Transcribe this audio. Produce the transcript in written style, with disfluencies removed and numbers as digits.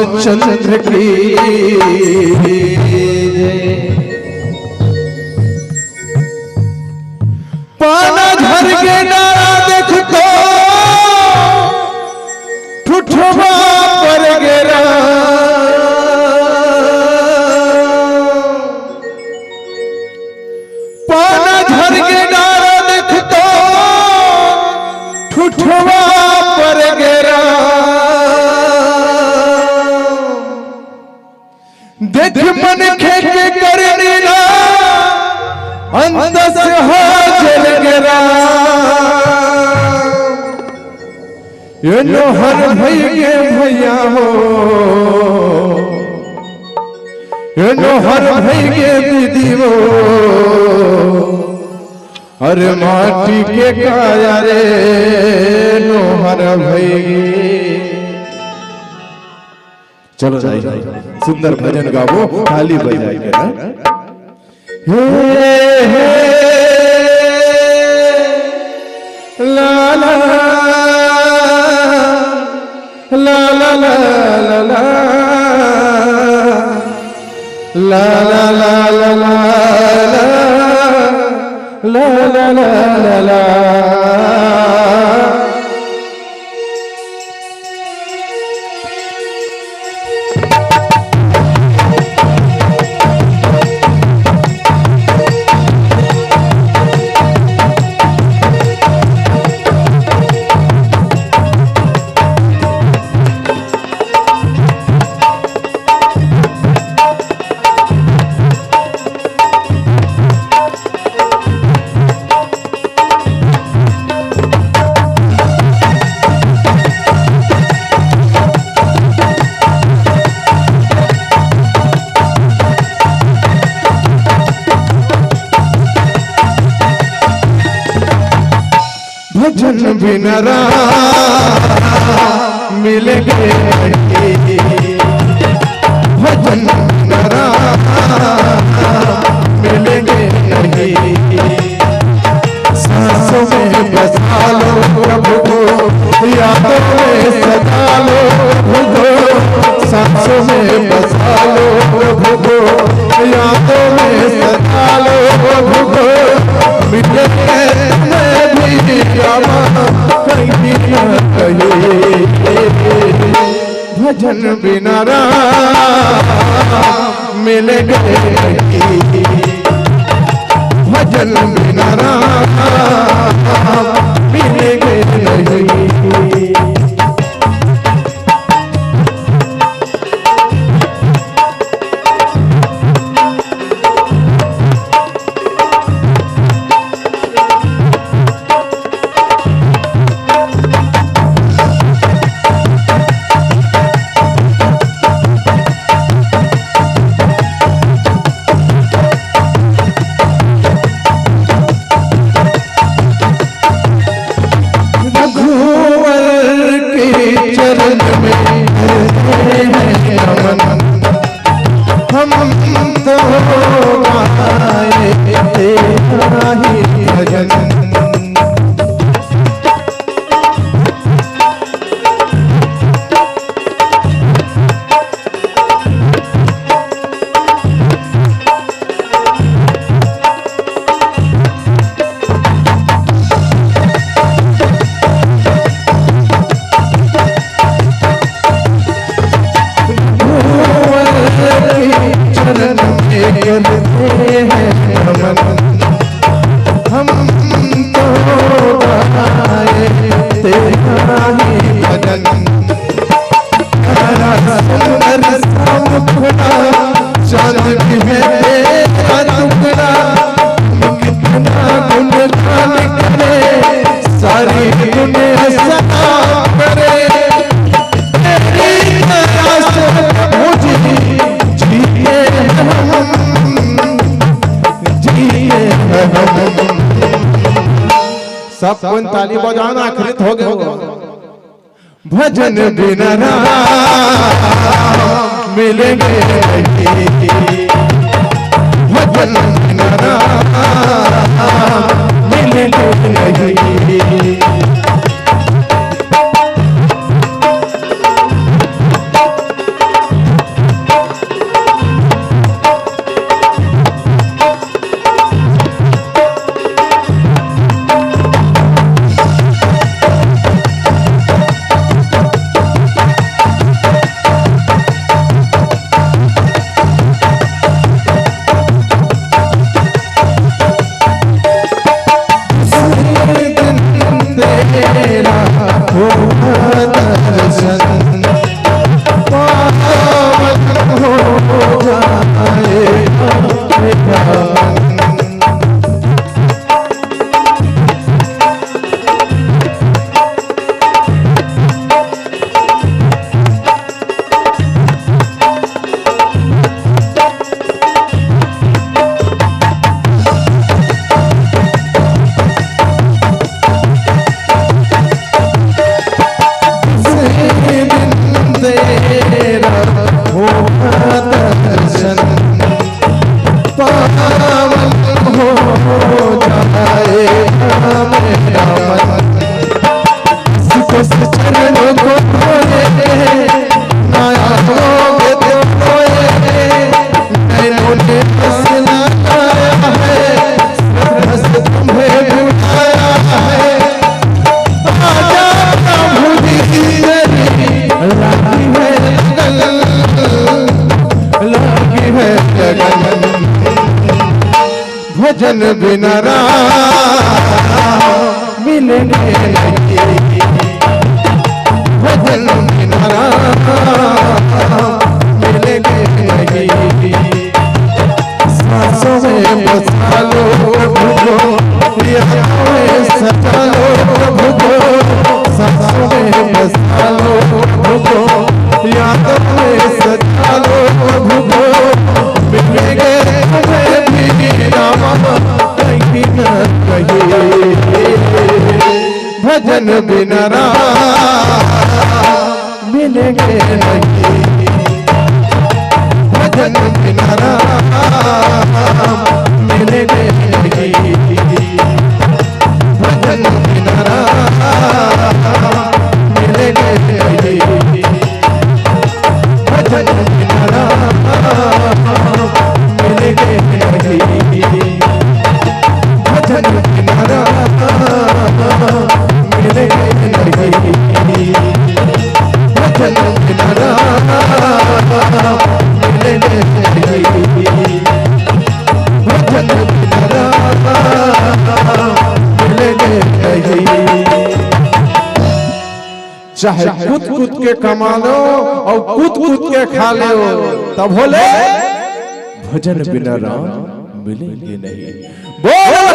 रामचंद्र की पाना झर के डाला देख तो ठुठवा पर गिरा पाना झर के डाला देख तो ठुठवा पर गिरा देख मन खेत करने ना अंत से हाजर गिरा ये नो हर भैया भैया हो ये नो हर भैया दीदी हो अरे माटी के काया रे नो हर भैया चलो जाइए सुंदर भजन गावो ताली बजाए के ना हे हे ला ला ला ला ला ला ला ला ला ला ला ला ला भजन बिना मिलेंगे भजन बिना मिलेंगे नहीं सांसों में बसा लो प्रभु को यादों में सजा लो प्रभु को सांसों में बसा लो प्रभु को यादों में सजा लो प्रभु को मिलेंगे भजन बिना मिलेंगे भजन बिना मिलेंगे नहीं सब कोई ताली बजाना आखिरत हो गए भजन बिना मिलेंगे भजन बिना मिलेंगे नहीं लगन भजन बिना राम मिलेंगे नहीं, भजन बिना राम मिलेंगे नहीं। सांसों में बसा लो प्रभु को, यादों में सजा लो प्रभु को, सांसों में बसा लो प्रभु को, यादों में सजा लो प्रभु को। मिलेंगे तुम्हें भी राम कहीं न कहीं, भजन बिना राम मिलेंगे नहीं, भजन बिना राम मिलेंगे नहीं, भजन बिना राम मिलेंगे नहीं, भजन बिना राम मिलेंगे नहीं, भजन बिना राम मिलेंगे नहीं, भजन बिना राम मिलेंगे नहीं, भजन बिना राम मिलेंगे नहीं। चाहे कूद कूद के कमा लो और कूद कूद के खा लो, तब बोले भजन बिना राम मिलेंगे नहीं। बोल